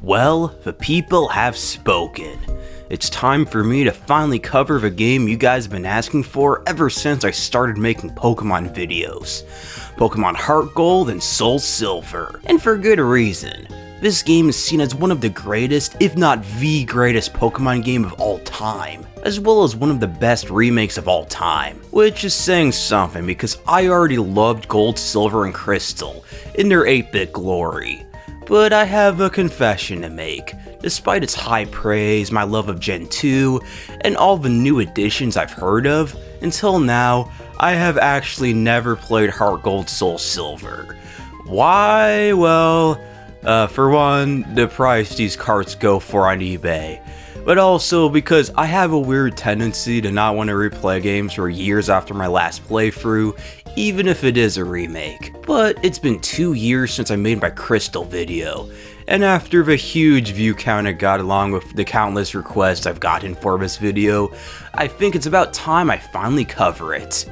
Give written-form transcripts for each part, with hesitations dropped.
Well, the people have spoken. It's time for me to finally cover the game you guys have been asking for ever since I started making Pokemon videos. Pokemon HeartGold and SoulSilver, and for good reason. This game is seen as one of the greatest, if not the greatest Pokemon game of all time, as well as one of the best remakes of all time, which is saying something because I already loved Gold, Silver, and Crystal in their 8-bit glory. But I have a confession to make. Despite its high praise, my love of Gen 2, and all the new additions I've heard of, until now, I have actually never played HeartGold SoulSilver. Why? Well, for one, the price these carts go for on eBay, but also because I have a weird tendency to not want to replay games for years after my last playthrough, even if it is a remake. But it's been 2 years since I made my Crystal video, and after the huge view count I got along with the countless requests I've gotten for this video, I think it's about time I finally cover it.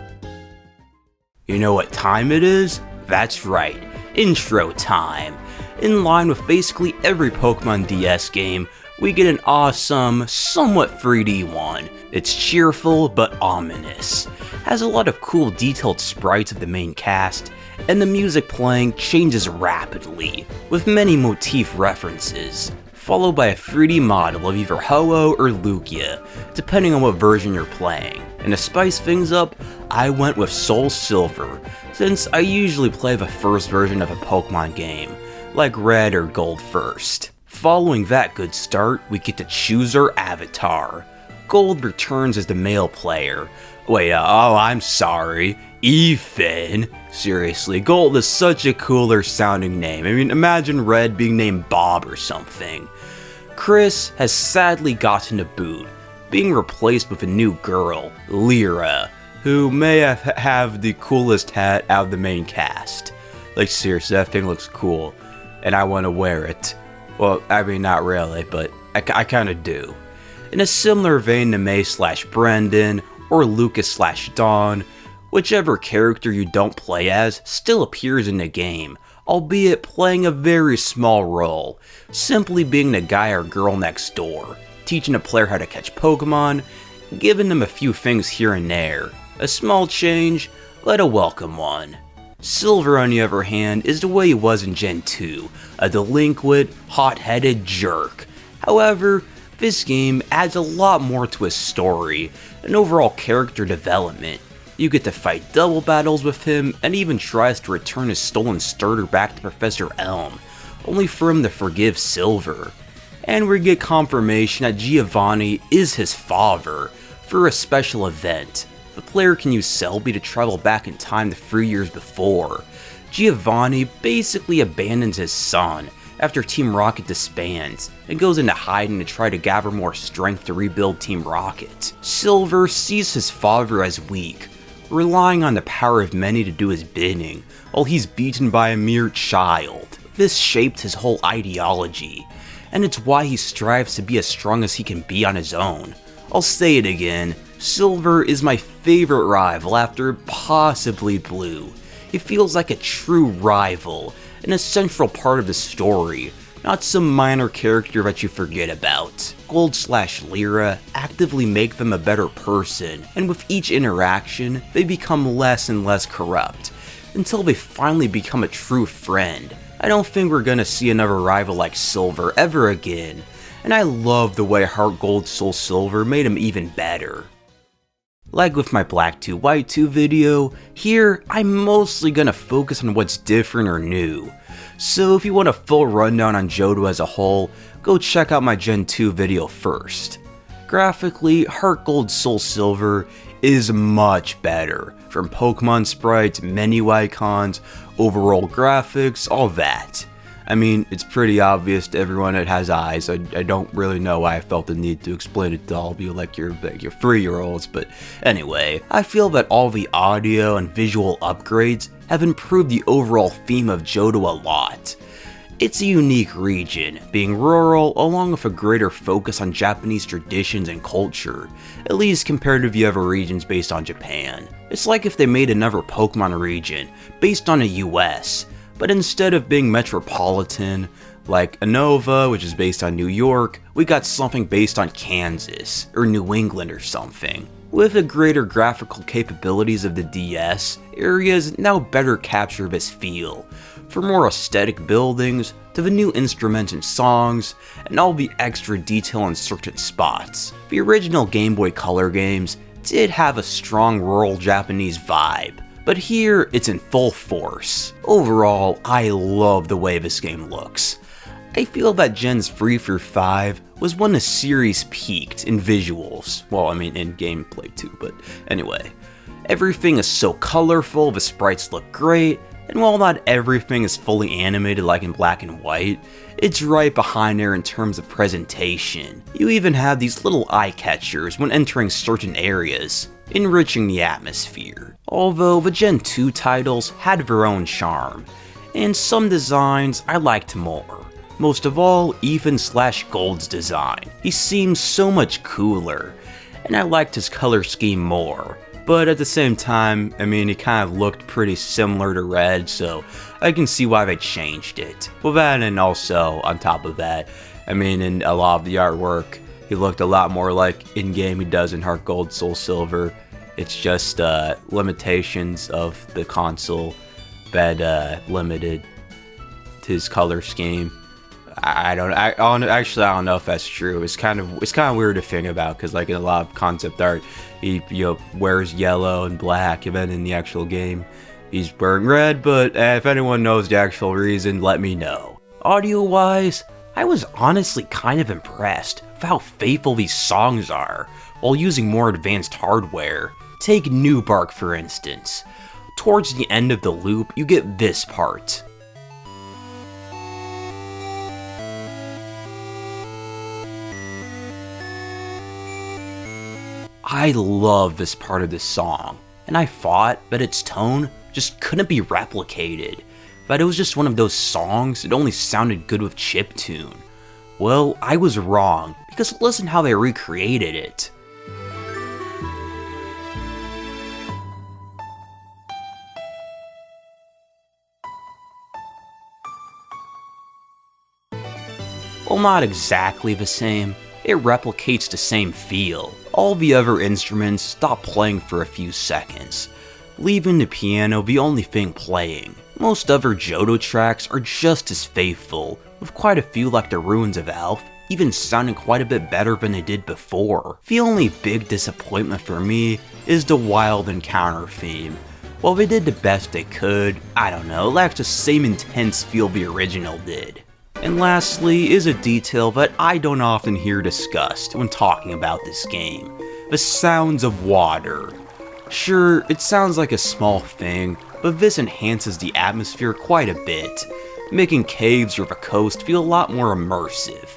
You know what time it is? That's right, intro time. In line with basically every Pokemon DS game, we get an awesome, somewhat 3D one. It's cheerful but ominous, has a lot of cool detailed sprites of the main cast, and the music playing changes rapidly, with many motif references, followed by a 3D model of either Ho-Oh or Lugia, depending on what version you're playing. And to spice things up, I went with SoulSilver, since I usually play the first version of a Pokemon game, like Red or Gold first. Following that good start, we get to choose our avatar. Gold returns as the male player. Wait, I'm sorry, Ethan. Seriously, Gold is such a cooler sounding name. I mean, imagine Red being named Bob or something. Chris has sadly gotten to boot, being replaced with a new girl, Lyra, who may have the coolest hat out of the main cast. Like seriously, that thing looks cool, and I want to wear it. Well, I mean, not really, but I kinda do. In a similar vein to May/Brendan, or Lucas/Dawn, whichever character you don't play as still appears in the game, albeit playing a very small role, simply being the guy or girl next door, teaching a player how to catch Pokemon, giving them a few things here and there. A small change, but a welcome one. Silver, on the other hand, is the way he was in Gen 2, a delinquent, hot-headed jerk. However, this game adds a lot more to his story, and overall character development. You get to fight double battles with him, and even tries to return his stolen starter back to Professor Elm, only for him to forgive Silver. And we get confirmation that Giovanni is his father, for a special event. The player can use Selby to travel back in time to 3 years before. Giovanni basically abandons his son after Team Rocket disbands, and goes into hiding to try to gather more strength to rebuild Team Rocket. Silver sees his father as weak, relying on the power of many to do his bidding, while he's beaten by a mere child. This shaped his whole ideology, and it's why he strives to be as strong as he can be on his own. I'll say it again, Silver is my favorite rival after possibly Blue. It feels like a true rival, and a central part of the story, not some minor character that you forget about. Gold/Lyra actively make them a better person, and with each interaction, they become less and less corrupt, until they finally become a true friend. I don't think we're gonna see another rival like Silver ever again, and I love the way HeartGold SoulSilver made him even better. Like with my Black 2 White 2 video, here I'm mostly gonna focus on what's different or new. So if you want a full rundown on Johto as a whole, go check out my Gen 2 video first. Graphically, HeartGold SoulSilver is much better, from Pokemon sprites, menu icons, overall graphics, all that. I mean, it's pretty obvious to everyone that has eyes. I don't really know why I felt the need to explain it to all of you like you're 3-year-olds, but anyway, I feel that all the audio and visual upgrades have improved the overall theme of Johto a lot. It's a unique region, being rural along with a greater focus on Japanese traditions and culture, at least compared to the other regions based on Japan. It's like if they made another Pokemon region based on the US, but instead of being metropolitan, Like Anova, which is based on New York, we got something based on Kansas, or New England or something. With the greater graphical capabilities of the DS, areas now better capture this feel, from more aesthetic buildings to the new instruments and songs, and all the extra detail in certain spots. The original Game Boy Color games did have a strong rural Japanese vibe, but here it's in full force. Overall, I love the way this game looks. I feel that Gens 3 through 5 was when the series peaked in visuals. Well, I mean in gameplay too, but anyway. Everything is so colorful, the sprites look great, and while not everything is fully animated like in black and white, it's right behind there in terms of presentation. You even have these little eye catchers when entering certain areas, enriching the atmosphere. Although the Gen 2 titles had their own charm, and some designs I liked more. Most of all, Ethan/Gold's design. He seems so much cooler, and I liked his color scheme more. But at the same time, I mean, he kind of looked pretty similar to Red, so I can see why they changed it. Well, that, and also, on top of that, I mean, in a lot of the artwork, he looked a lot more like in-game he does in HeartGold, SoulSilver. It's just limitations of the console that limited his color scheme. I don't know if that's true. It's kind of weird to think about, because like in a lot of concept art, he wears yellow and black, and then in the actual game, he's wearing red. But if anyone knows the actual reason, let me know. Audio-wise, I was honestly kind of impressed with how faithful these songs are, while using more advanced hardware. Take New Bark for instance. Towards the end of the loop, you get this part. I love this part of the song, and I thought that its tone just couldn't be replicated, that it was just one of those songs that only sounded good with chiptune. Well, I was wrong, because listen how they recreated it. Well, not exactly the same, it replicates the same feel. All the other instruments stop playing for a few seconds, leaving the piano the only thing playing. Most other Johto tracks are just as faithful, with quite a few like the Ruins of Alph even sounding quite a bit better than they did before. The only big disappointment for me is the Wild Encounter theme. While they did the best they could, I don't know, it lacks the same intense feel the original did. And lastly is a detail that I don't often hear discussed when talking about this game: the sounds of water. Sure, it sounds like a small thing, but this enhances the atmosphere quite a bit, making caves or the coast feel a lot more immersive.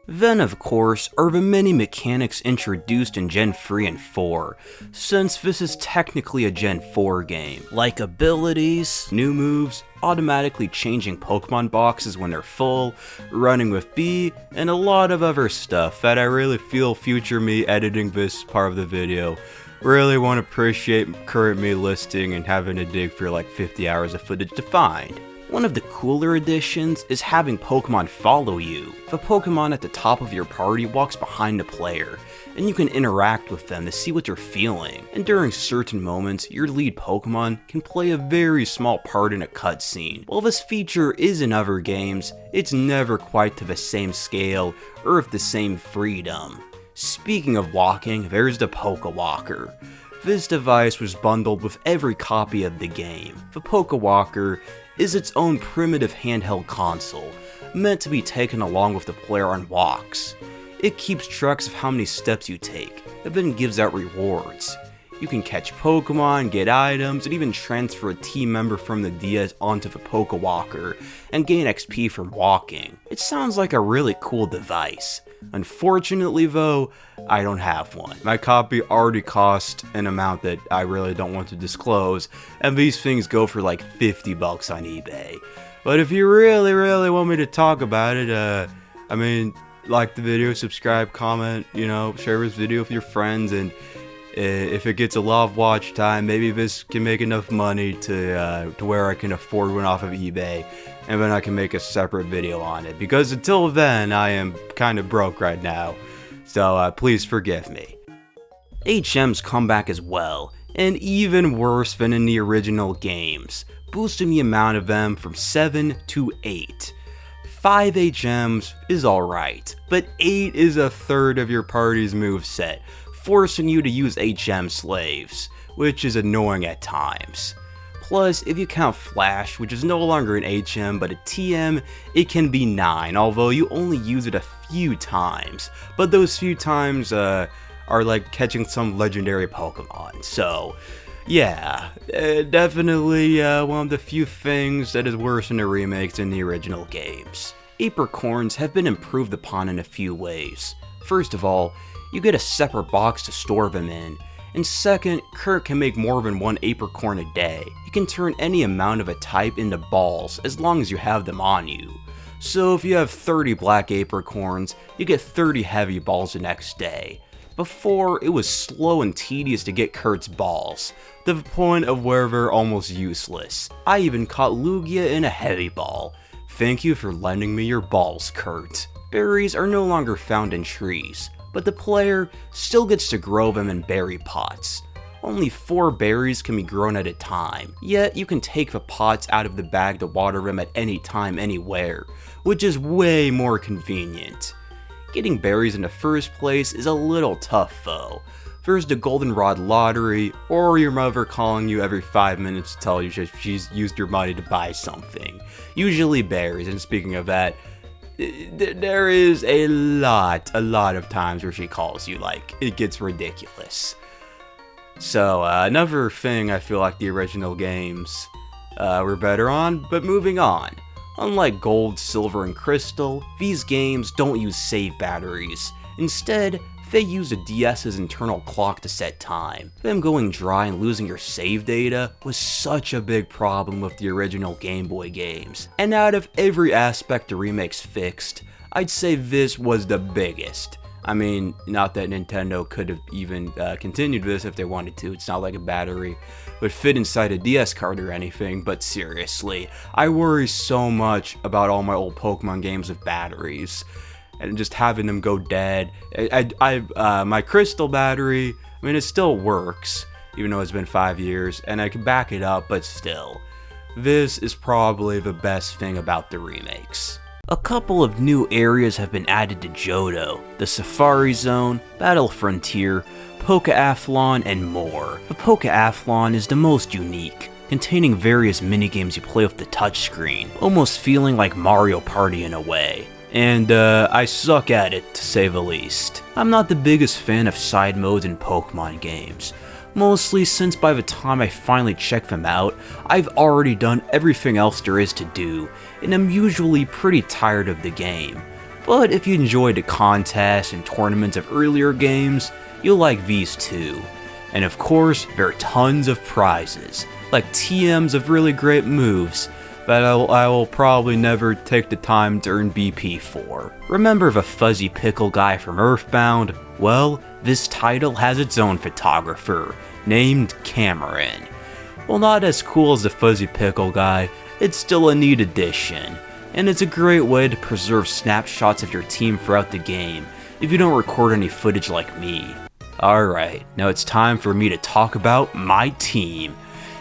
Then of course are the many mechanics introduced in Gen 3 and 4, since this is technically a Gen 4 game, like abilities, new moves, automatically changing Pokemon boxes when they're full, running with B, and a lot of other stuff that I really feel future me editing this part of the video really won't appreciate current me listing and having to dig for like 50 hours of footage to find. One of the cooler additions is having Pokemon follow you. The Pokemon at the top of your party walks behind the player, and you can interact with them to see what they're feeling. And during certain moments, your lead Pokemon can play a very small part in a cutscene. While this feature is in other games, it's never quite to the same scale or with the same freedom. Speaking of walking, there's the Pokewalker. This device was bundled with every copy of the game. The Pokewalker is its own primitive handheld console, meant to be taken along with the player on walks. It keeps tracks of how many steps you take, and then gives out rewards. You can catch Pokemon, get items, and even transfer a team member from the DS onto the Pokewalker, and gain XP from walking. It sounds like a really cool device. Unfortunately though, I don't have one. My copy already cost an amount that I really don't want to disclose, and these things go for like 50 bucks on eBay. But if you really want me to talk about it, I mean, like the video, subscribe, comment, share this video with your friends, and if it gets a lot of watch time, maybe this can make enough money to where I can afford one off of eBay. and then I can make a separate video on it, because until then, I am kinda broke right now, so please forgive me. HMs come back as well, and even worse than in the original games, boosting the amount of them from 7 to 8. 5 HMs is alright, but 8 is a third of your party's moveset, forcing you to use HM slaves, which is annoying at times. Plus, if you count Flash, which is no longer an HM but a TM, it can be 9, although you only use it a few times, but those few times are like catching some legendary Pokemon, so yeah, definitely one of the few things that is worse in the remakes than the original games. Apricorns have been improved upon in a few ways. First of all, you get a separate box to store them in, and second, Kurt can make more than one Apricorn a day. You can turn any amount of a type into balls as long as you have them on you. So if you have 30 black Apricorns, you get 30 heavy balls the next day. Before, it was slow and tedious to get Kurt's balls, to the point of where they're almost useless. I even caught Lugia in a heavy ball. Thank you for lending me your balls, Kurt. Berries are no longer found in trees, but the player still gets to grow them in berry pots. Only 4 berries can be grown at a time, yet you can take the pots out of the bag to water them at any time anywhere, which is way more convenient. Getting berries in the first place is a little tough though. There's the goldenrod lottery, or your mother calling you every 5 minutes to tell you she's used your money to buy something. Usually berries, and speaking of that, there is a lot of times where she calls you, like, it gets ridiculous. So, another thing I feel like the original games were better on, but moving on. Unlike Gold, Silver, and Crystal, these games don't use save batteries. Instead, they use the DS's internal clock to set time. Them going dry and losing your save data was such a big problem with the original Game Boy games. And out of every aspect the remakes fixed, I'd say this was the biggest. I mean, not that Nintendo could have even continued this if they wanted to, it's not like a battery would fit inside a DS card or anything, but seriously, I worry so much about all my old Pokemon games with batteries, and just having them go dead. My Crystal battery, I mean, it still works, even though it's been 5 years, and I can back it up, but still, this is probably the best thing about the remakes. A couple of new areas have been added to Johto: the Safari Zone, Battle Frontier, Pokeathlon, and more. The Pokeathlon is the most unique, containing various minigames you play with the touchscreen, almost feeling like Mario Party in a way. And I suck at it, to say the least. I'm not the biggest fan of side modes in Pokemon games, mostly since by the time I finally check them out, I've already done everything else there is to do, and I'm usually pretty tired of the game. But if you enjoyed the contests and tournaments of earlier games, you'll like these too. And of course, there are tons of prizes, like TMs of really great moves, that I will probably never take the time to earn BP for. Remember the fuzzy pickle guy from Earthbound? Well, this title has its own photographer, named Cameron. While not as cool as the fuzzy pickle guy, it's still a neat addition, and it's a great way to preserve snapshots of your team throughout the game, if you don't record any footage like me. Alright, now it's time for me to talk about my team.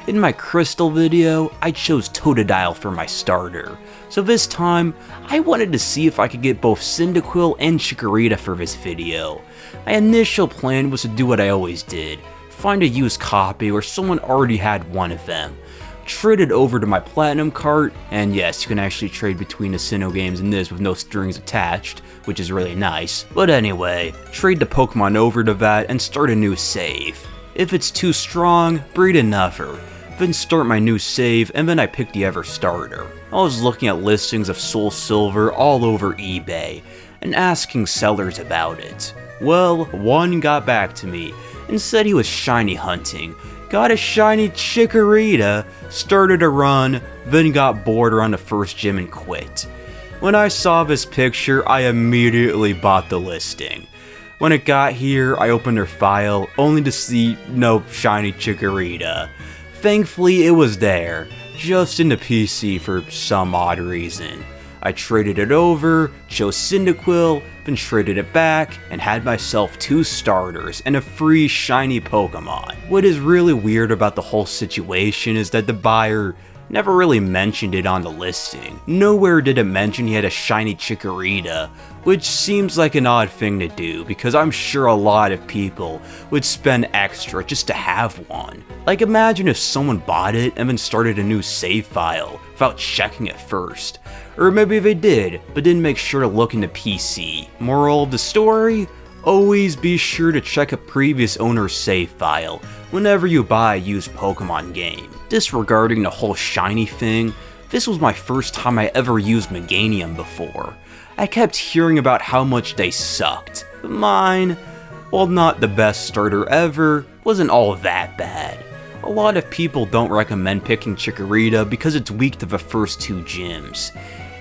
In my Crystal video, I chose Totodile for my starter, so this time, I wanted to see if I could get both Cyndaquil and Chikorita for this video. My initial plan was to do what I always did, find a used copy where someone already had one of them, trade it over to my Platinum cart, and yes, you can actually trade between the Sinnoh games in this with no strings attached, which is really nice. But anyway, trade the Pokemon over to that and start a new save. If it's too strong, breed another. Then start my new save, and then I pick the other starter. I was looking at listings of SoulSilver all over eBay, and asking sellers about it. Well, one got back to me, and said he was shiny hunting, got a shiny Chikorita, started a run, then got bored around the first gym and quit. When I saw this picture, I immediately bought the listing. When it got here, I opened their file, only to see no shiny Chikorita. Thankfully, it was there, just into PC for some odd reason. I traded it over, chose Cyndaquil, then traded it back, and had myself 2 starters and a free shiny Pokemon. What is really weird about the whole situation is that the buyer never really mentioned it on the listing. Nowhere did it mention he had a shiny Chikorita, which seems like an odd thing to do because I'm sure a lot of people would spend extra just to have one. Like, imagine if someone bought it and then started a new save file without checking it first. Or maybe they did, but didn't make sure to look into PC. Moral of the story? Always be sure to check a previous owner's save file whenever you buy a used Pokemon game. Disregarding the whole shiny thing, this was my first time I ever used Meganium before. I kept hearing about how much they sucked, but mine, while not the best starter ever, wasn't all that bad. A lot of people don't recommend picking Chikorita because it's weak to the first 2 gyms.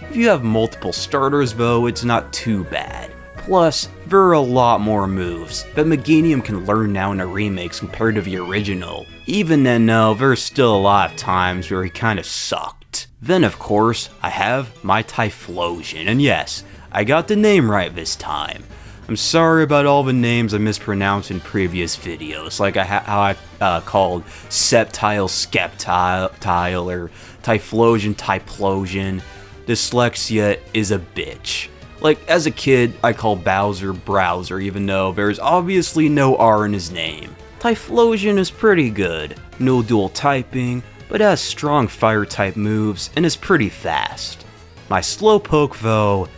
If you have multiple starters though, it's not too bad. Plus, there are a lot more moves that Meganium can learn now in the remakes compared to the original. Even then though, there's still a lot of times where he kinda sucked. Then of course, I have my Typhlosion, and yes, I got the name right this time. I'm sorry about all the names I mispronounced in previous videos, like how I called Sceptile Skeptile, or Typhlosion Typlosion. Dyslexia is a bitch. Like, as a kid, I called Bowser Browser even though there's obviously no R in his name. Typhlosion is pretty good, no dual typing, but has strong fire type moves and is pretty fast. My Slowpoke though,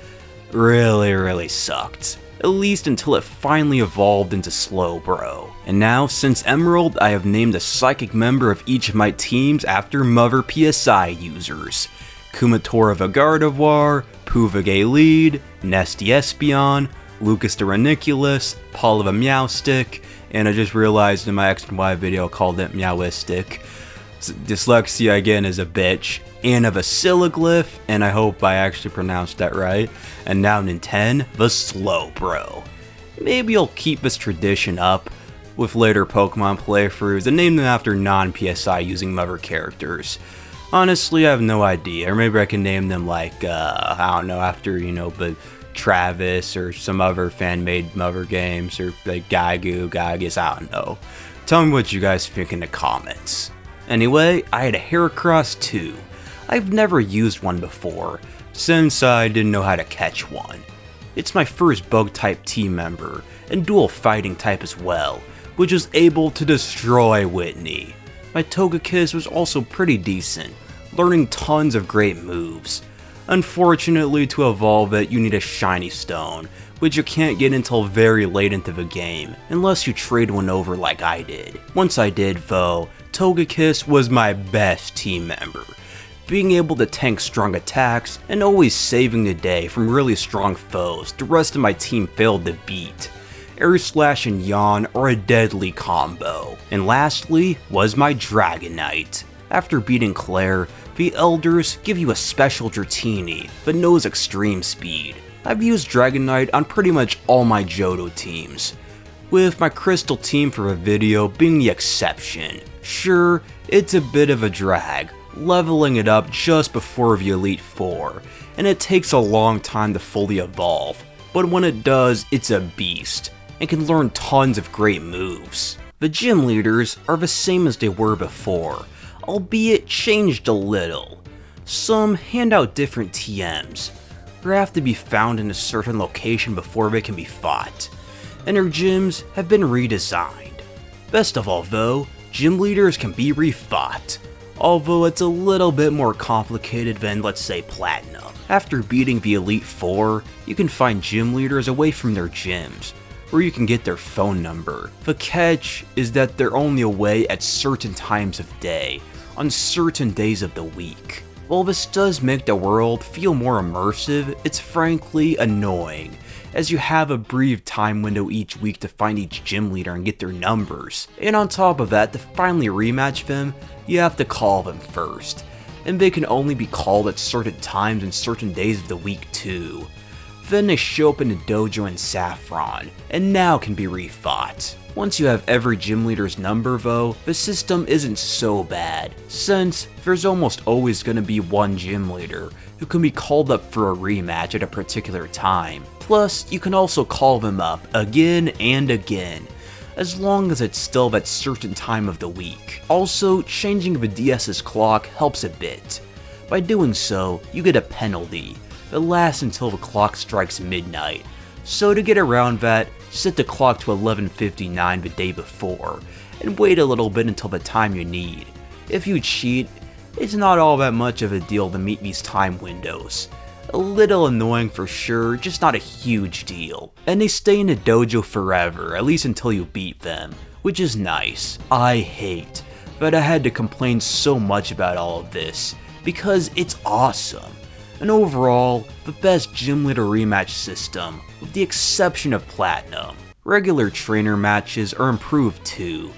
really sucked. At least until it finally evolved into Slowbro. And now, since Emerald, I have named a psychic member of each of my teams after Mother PSI users. Kumatora the Gardevoir, Puvage Lead, Nesty Espeon, Lucas the Ranunculus, Paula the Meowstic, and I just realized in my X and Y video I called it Meowistic. Dyslexia again is a bitch. Anna the Siliglyph, and I hope I actually pronounced that right. And now Ninten the Slowbro. Maybe I'll keep this tradition up with later Pokemon playthroughs and name them after non-PSI using Mother characters. Honestly, I have no idea. Or maybe I can name them like, I don't know, after, but Travis or some other fan-made Mother games, or like Gygus, I don't know. Tell me what you guys think in the comments. Anyway, I had a Heracross too. I've never used one before, since I didn't know how to catch one. It's my first Bug-type team member, and dual fighting type as well, which was able to destroy Whitney. My Togekiss was also pretty decent, learning tons of great moves. Unfortunately, to evolve it, you need a shiny stone, which you can't get until very late into the game, unless you trade one over like I did. Once I did though, Togekiss was my best team member, being able to tank strong attacks and always saving the day from really strong foes the rest of my team failed to beat. Air Slash and Yawn are a deadly combo. And lastly was my Dragonite. After beating Claire, the Elders give you a special Dratini that knows extreme speed. I've used Dragonite on pretty much all my Johto teams, with my Crystal team for a video being the exception. Sure, it's a bit of a drag, leveling it up just before the Elite Four, and it takes a long time to fully evolve, but when it does, it's a beast, and can learn tons of great moves. The gym leaders are the same as they were before, albeit changed a little. Some hand out different TMs, or have to be found in a certain location before they can be fought, and their gyms have been redesigned. Best of all though, gym leaders can be refought, although it's a little bit more complicated than, let's say, Platinum. After beating the Elite Four, you can find gym leaders away from their gyms, where you can get their phone number. The catch is that they're only away at certain times of day, on certain days of the week. While this does make the world feel more immersive, it's frankly annoying, as you have a brief time window each week to find each gym leader and get their numbers. And on top of that, to finally rematch them, you have to call them first, and they can only be called at certain times and certain days of the week too. Then they show up in the dojo in Saffron, and now can be refought. Once you have every gym leader's number though, the system isn't so bad, since there's almost always going to be one gym leader who can be called up for a rematch at a particular time. Plus, you can also call them up again and again, as long as it's still that certain time of the week. Also, changing the DS's clock helps a bit. By doing so, you get a penalty that lasts until the clock strikes midnight. So to get around that, set the clock to 11:59 the day before, and wait a little bit until the time you need. If you cheat, it's not all that much of a deal to meet these time windows. A little annoying for sure, just not a huge deal. And they stay in the dojo forever, at least until you beat them, which is nice. I hate that I had to complain so much about all of this, because it's awesome. And overall, the best gym leader rematch system, with the exception of Platinum. Regular trainer matches are improved too.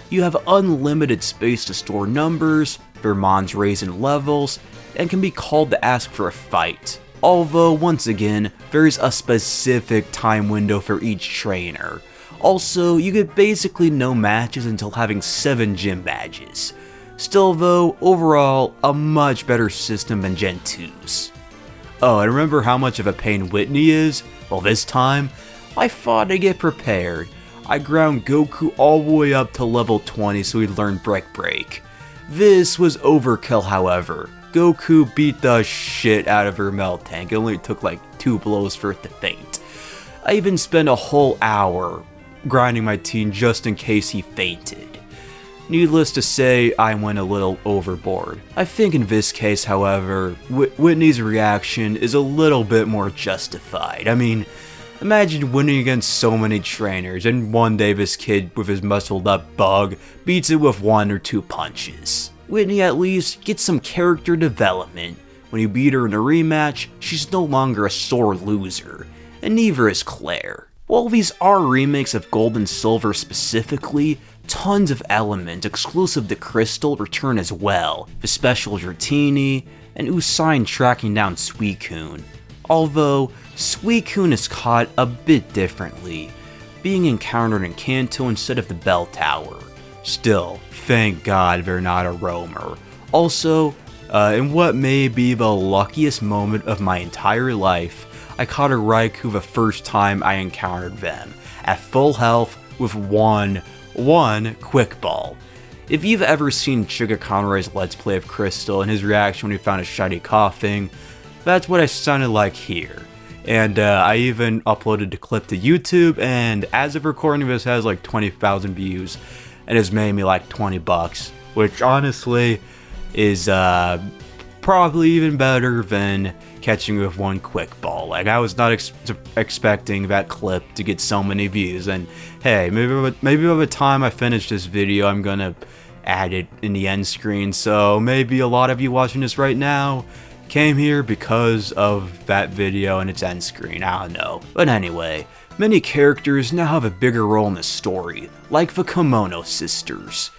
You have unlimited space to store numbers, their mons raise in levels, and can be called to ask for a fight. Although, once again, there's a specific time window for each trainer. Also, you get basically no matches until having 7 gym badges. Still though, overall, a much better system than Gen 2's. Oh, and remember how much of a pain Whitney is? Well, this time, I thought I'd get prepared. I ground Goku all the way up to level 20 so he'd learn Break. This was overkill, however. Goku beat the shit out of her melt tank. It only took like 2 blows for it to faint. I even spent a whole hour grinding my team just in case he fainted. Needless to say, I went a little overboard. I think in this case, however, Whitney's reaction is a little bit more justified. I mean, imagine winning against so many trainers, and one day this kid with his muscled up bug beats it with 1 or 2 punches. Whitney at least gets some character development. When you beat her in a rematch, she's no longer a sore loser, and neither is Claire. While these are remakes of Gold and Silver specifically, tons of elements exclusive to Crystal return as well, the special Dratini, and Usain tracking down Suicune. Although, Suicune is caught a bit differently, being encountered in Kanto instead of the Bell Tower. Still, thank God they're not a roamer. Also, in what may be the luckiest moment of my entire life, I caught a Raikou the first time I encountered them, at full health with one quick ball. If you've ever seen Chiga Conroy's Let's Play of Crystal and his reaction when he found a shiny coughing, that's what I sounded like here. And I even uploaded the clip to YouTube, and as of recording this has like 20,000 views, and has made me like $20, which honestly is probably even better than catching with one quick ball. Like, I was not expecting that clip to get so many views, and hey, maybe by the time I finish this video, I'm gonna add it in the end screen, so maybe a lot of you watching this right now came here because of that video and its end screen, I don't know. But anyway, many characters now have a bigger role in the story, like the Kimono Sisters.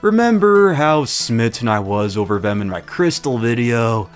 Remember how smitten I was over them in my Crystal video?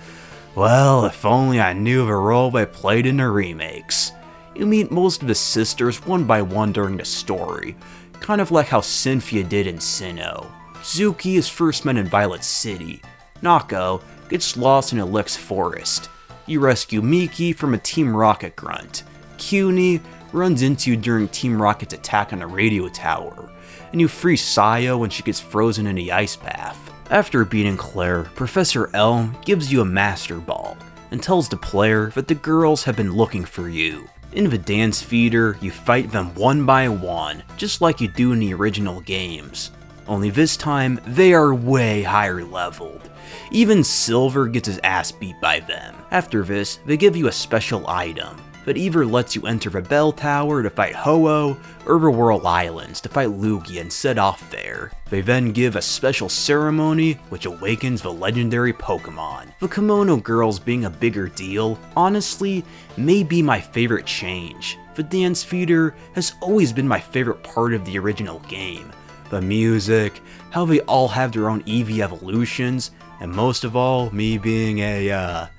Well, if only I knew the role they played in the remakes. You meet most of the sisters one by one during the story, kind of like how Cynthia did in Sinnoh. Zuki is first met in Violet City. Nako gets lost in Elix Forest. You rescue Miki from a Team Rocket grunt. Cuny runs into you during Team Rocket's attack on a radio tower. And you free Sayo when she gets frozen in the ice bath. After beating Claire, Professor Elm gives you a Master Ball and tells the player that the girls have been looking for you. In the dance feeder, you fight them one by one, just like you do in the original games. Only this time, they are way higher leveled. Even Silver gets his ass beat by them. After this, they give you a special item that either lets you enter the Bell Tower to fight Ho-Oh, or the Whirl Islands to fight Lugia and set off there. They then give a special ceremony which awakens the legendary Pokemon. The Kimono Girls being a bigger deal, honestly, may be my favorite change. The dance feeder has always been my favorite part of the original game. The music, how they all have their own Eevee evolutions, and most of all, me being a,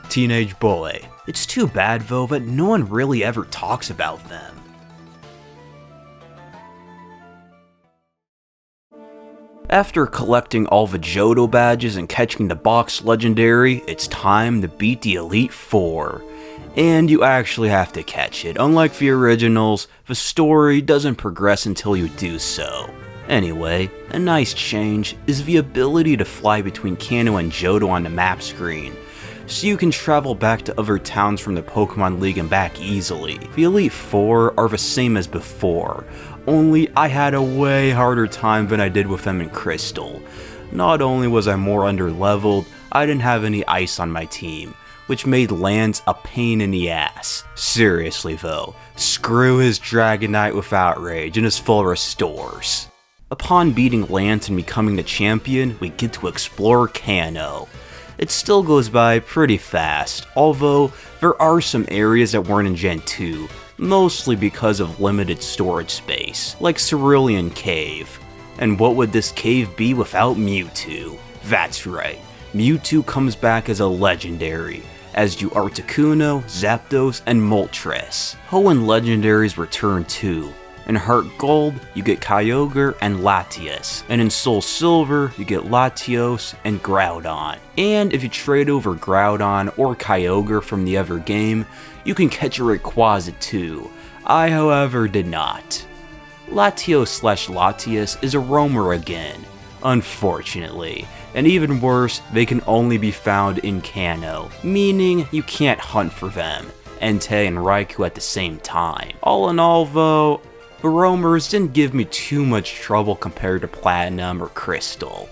teenage boy. It's too bad though that no one really ever talks about them. After collecting all the Johto badges and catching the box legendary, it's time to beat the Elite Four. And you actually have to catch it. Unlike the originals, the story doesn't progress until you do so. Anyway, a nice change is the ability to fly between Kanto and Johto on the map screen, so you can travel back to other towns from the Pokemon League and back easily. The Elite Four are the same as before, only I had a way harder time than I did with them in Crystal. Not only was I more underleveled, I didn't have any ice on my team, which made Lance a pain in the ass. Seriously though, screw his Dragonite with Outrage and his full restores. Upon beating Lance and becoming the champion, we get to explore Kanto. It still goes by pretty fast, although there are some areas that weren't in Gen 2, mostly because of limited storage space, like Cerulean Cave. And what would this cave be without Mewtwo? That's right, Mewtwo comes back as a legendary, as do Articuno, Zapdos, and Moltres. Hoenn legendaries return too. In HeartGold, you get Kyogre and Latias, and in SoulSilver, you get Latios and Groudon. And if you trade over Groudon or Kyogre from the other game, you can catch a Rayquaza too. I, however, did not. Latios/Latias is a roamer again, unfortunately, and even worse, they can only be found in Kanto, meaning you can't hunt for them, Entei and Raikou at the same time. All in all though, the roamers didn't give me too much trouble compared to Platinum or Crystal.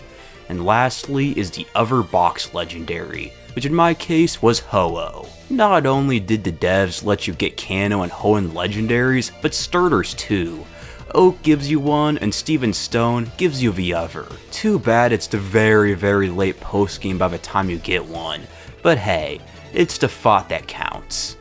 And lastly is the other box legendary, which in my case was Ho-Oh. Not only did the devs let you get Kanto and Hoenn legendaries, but starters too. Oak gives you one, and Steven Stone gives you the other. Too bad it's the very late post-game by the time you get one, but hey, it's the thought that counts.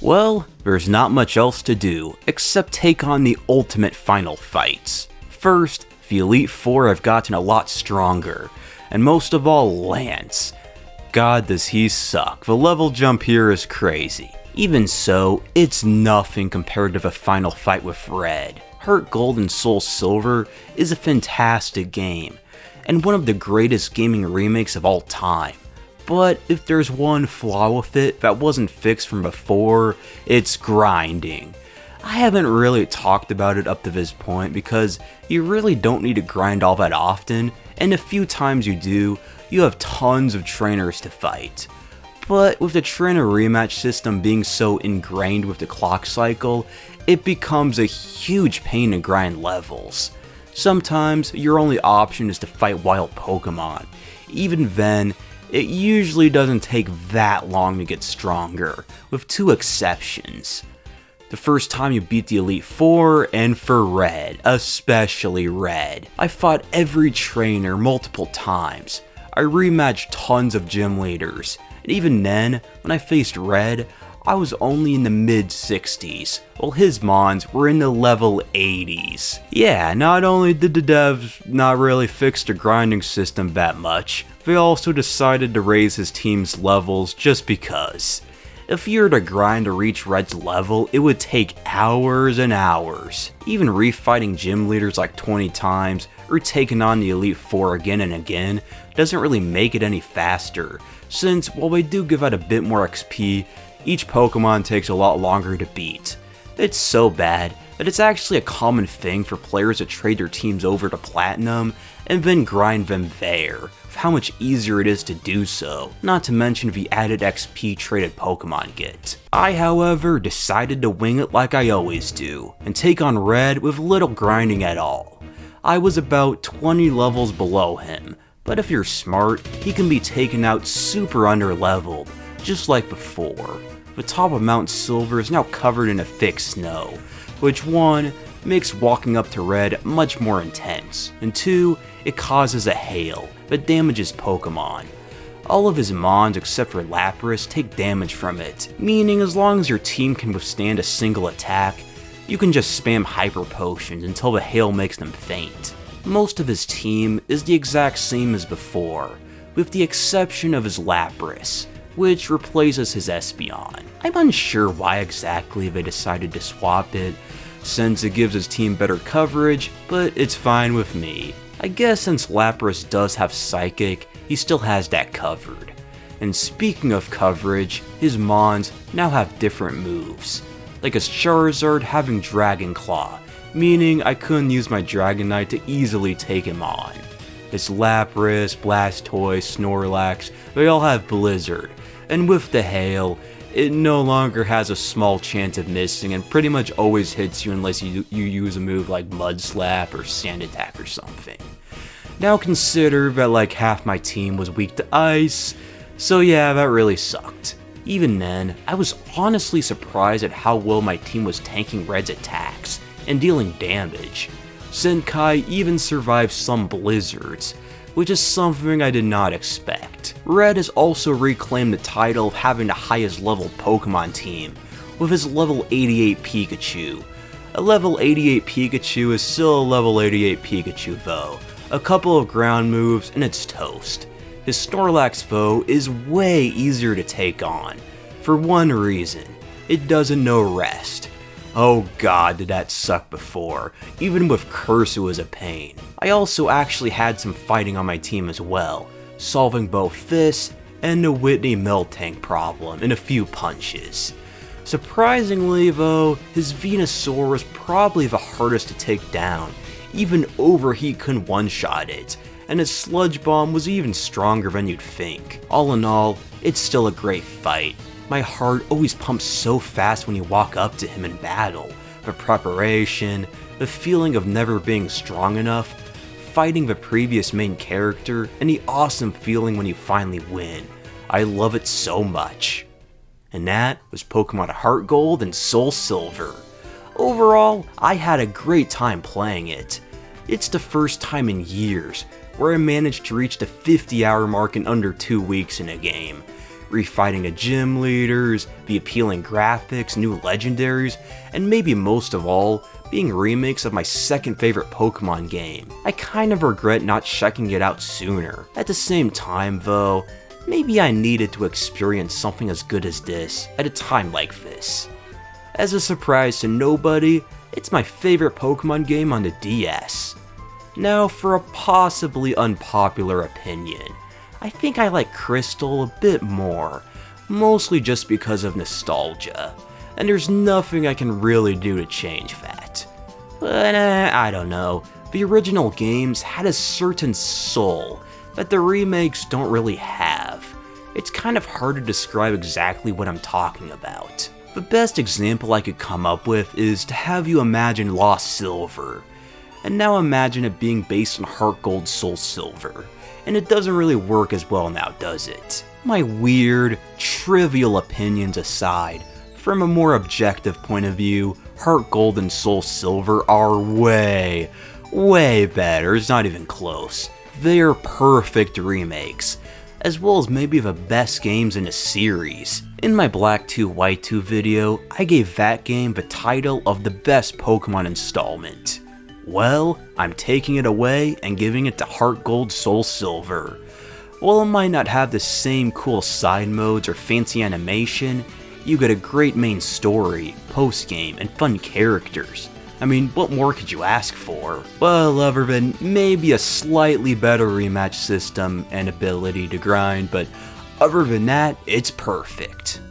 Well, there's not much else to do, except take on the ultimate final fights. First, the Elite Four have gotten a lot stronger, and most of all, Lance. God does he suck, the level jump here is crazy. Even so, it's nothing compared to the final fight with Red. HeartGold and SoulSilver is a fantastic game, and one of the greatest gaming remakes of all time. But if there's one flaw with it that wasn't fixed from before, it's grinding. I haven't really talked about it up to this point because you really don't need to grind all that often, and a few times you do, you have tons of trainers to fight. But with the trainer rematch system being so ingrained with the clock cycle, it becomes a huge pain to grind levels. Sometimes your only option is to fight wild Pokemon. Even then, it usually doesn't take that long to get stronger, with two exceptions. The first time you beat the Elite Four, and for Red, especially Red. I fought every trainer multiple times. I rematched tons of gym leaders, and even then, when I faced Red, I was only in the mid-60s, while his mons were in the level 80s. Yeah, not only did the devs not really fix the grinding system that much, they also decided to raise his team's levels just because. If you were to grind to reach Red's level, it would take hours and hours. Even refighting gym leaders like 20 times, or taking on the Elite Four again and again, doesn't really make it any faster, since while they do give out a bit more XP, each Pokemon takes a lot longer to beat. It's so bad that it's actually a common thing for players to trade their teams over to Platinum and then grind them there, with how much easier it is to do so, not to mention the added XP traded Pokemon get. I, however, decided to wing it like I always do, and take on Red with little grinding at all. I was about 20 levels below him, but if you're smart, he can be taken out super underleveled, just like before. The top of Mount Silver is now covered in a thick snow, which 1, makes walking up to Red much more intense, and 2, it causes a hail that damages Pokemon. All of his mons except for Lapras take damage from it, meaning as long as your team can withstand a single attack, you can just spam Hyper Potions until the hail makes them faint. Most of his team is the exact same as before, with the exception of his Lapras, which replaces his Espeon. I'm unsure why exactly they decided to swap it, since it gives his team better coverage, but it's fine with me. I guess since Lapras does have Psychic, he still has that covered. And speaking of coverage, his Mons now have different moves, like his Charizard having Dragon Claw, meaning I couldn't use my Dragonite to easily take him on. His Lapras, Blastoise, Snorlax, they all have Blizzard, and with the Hail, it no longer has a small chance of missing and pretty much always hits you unless you use a move like Mud Slap or Sand Attack or something. Now consider that like half my team was weak to Ice, so yeah, that really sucked. Even then, I was honestly surprised at how well my team was tanking Red's attacks and dealing damage. Senkai even survived some blizzards, which is something I did not expect. Red has also reclaimed the title of having the highest level Pokemon team, with his level 88 Pikachu. A level 88 Pikachu is still a level 88 Pikachu though. A couple of ground moves and it's toast. His Snorlax though is way easier to take on, for one reason, it doesn't know rest. Oh god, did that suck before. Even with Curse it was a pain. I also actually had some fighting on my team as well, solving both this and the Whitney Miltank problem in a few punches. Surprisingly though, his Venusaur was probably the hardest to take down. Even Overheat couldn't one-shot it, and his Sludge Bomb was even stronger than you'd think. All in all, it's still a great fight. My heart always pumps so fast when you walk up to him in battle. The preparation, the feeling of never being strong enough, fighting the previous main character, and the awesome feeling when you finally win. I love it so much. And that was Pokemon HeartGold and SoulSilver. Overall, I had a great time playing it. It's the first time in years where I managed to reach the 50-hour mark in under 2 weeks in a game. Refighting the gym leaders, the appealing graphics, new legendaries, and maybe most of all, being remakes of my second favorite Pokemon game. I kind of regret not checking it out sooner. At the same time though, maybe I needed to experience something as good as this at a time like this. As a surprise to nobody, it's my favorite Pokemon game on the DS. Now for a possibly unpopular opinion. I think I like Crystal a bit more, mostly just because of nostalgia, and there's nothing I can really do to change that. But I don't know, the original games had a certain soul that the remakes don't really have. It's kind of hard to describe exactly what I'm talking about. The best example I could come up with is to have you imagine Lost Silver, and now imagine it being based on HeartGold SoulSilver. And it doesn't really work as well now, does it? My weird, trivial opinions aside, from a more objective point of view, HeartGold and SoulSilver are way better, it's not even close. They are perfect remakes, as well as maybe the best games in a series. In my Black 2 White 2 video, I gave that game the title of the best Pokemon installment. Well, I'm taking it away and giving it to HeartGold SoulSilver. While it might not have the same cool side modes or fancy animation, you get a great main story, post-game, and fun characters. I mean, what more could you ask for? Well, other than maybe a slightly better rematch system and ability to grind, but other than that, it's perfect.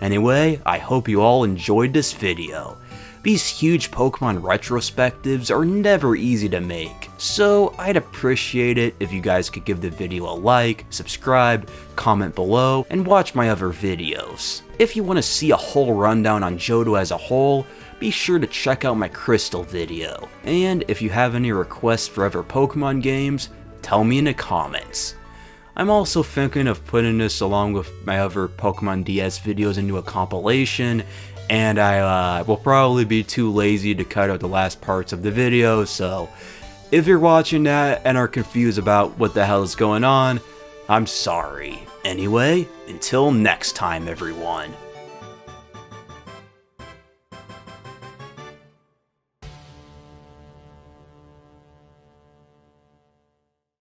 Anyway, I hope you all enjoyed this video. These huge Pokemon retrospectives are never easy to make, so I'd appreciate it if you guys could give the video a like, subscribe, comment below, and watch my other videos. If you want to see a whole rundown on Johto as a whole, be sure to check out my Crystal video. And if you have any requests for other Pokemon games, tell me in the comments. I'm also thinking of putting this along with my other Pokemon DS videos into a compilation, and I will probably be too lazy to cut out the last parts of the video, so if you're watching that and are confused about what the hell is going on, I'm sorry. Anyway, until next time everyone.